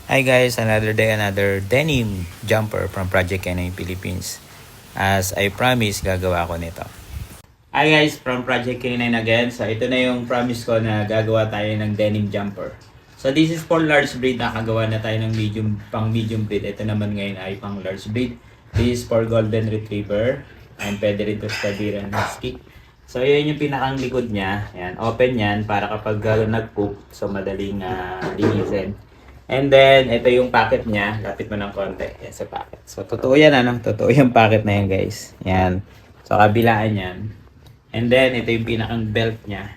Hi guys, another day, another denim jumper from Project Kenny Philippines. As I promise, gagawa ko nito. Hi guys, from Project K9 again. So ito na yung promise ko na gagawa tayo ng denim jumper. So this is for large breed, nakagawa na tayo ng pang medium breed. Ito naman ngayon ay pang large breed. This is for golden retriever and pwede rin to sa Siberian husky. So yun yung pinakang likod niya. Ayan, open yan para kapag nag-poop, so madaling linisin. And then, ito yung packet niya. Lapit mo ng konti. Yan sa packet. So, totoo yan, ano? Totoo yung packet na yan, guys. Yan. So, kabilaan yan. And then, ito yung pinakang belt niya.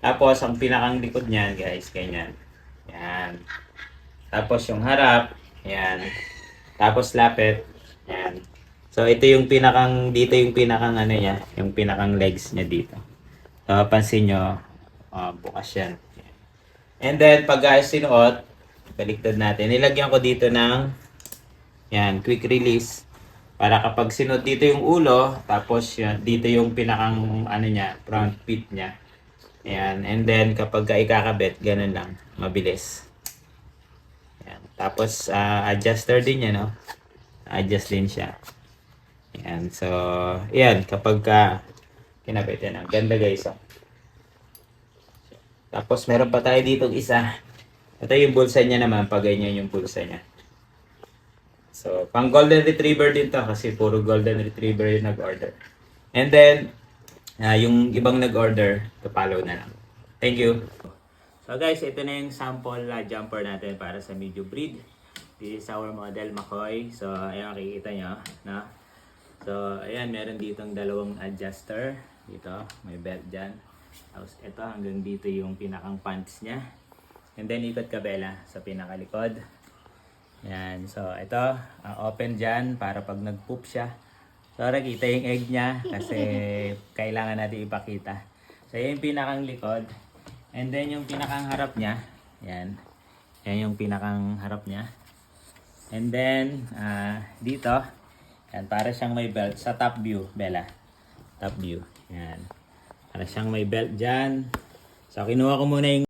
Tapos, ang pinakang likod niyan, guys, ganyan. Yan. Tapos, yung harap. Yan. Tapos, lapit. Yan. So, ito yung pinakang, dito yung pinakang, ano niya, yung pinakang legs niya dito. So, pansin nyo, bukas yan. And then, pag sinuot, baliktad natin. Nilagyan ko dito ng yan, quick release para kapag sinod dito yung ulo, tapos yan, dito yung pinakang ano niya, front feet niya. Ayan, and then kapag ikakabit, ganun lang, mabilis. Ayan. Tapos adjuster din yan, no? Adjust din siya. Ayan, so ayan, kapag kinabit yan, ang ganda guys. Oh. Tapos meron pa tayo dito isa. Ito yung bulsa niya naman, pag ganyan yung bulsa niya. So, pang golden retriever din to kasi puro golden retriever yung nag-order. And then, yung ibang nag-order, follow na lang. Thank you. So guys, ito na yung sample jumper natin para sa medium breed. This is our model McCoy. So, ayan makikita nyo. No? So, ayan, meron ditong dalawang adjuster. Dito, may belt dyan. Tapos ito, hanggang dito yung pinakang pants niya. And then ikot kabela sa pinakalikod. Yan. So ito, open dyan para pag nag-poop siya. So nakita yung egg niya kasi kailangan natin ipakita. So yan yung pinakang likod. And then yung pinakang harap niya. Yan. Yan yung pinakang harap niya. And then dito, yan, para siyang may belt sa top view, Bella. Top view. Yan. Para siyang may belt dyan. So kinuha ko muna yung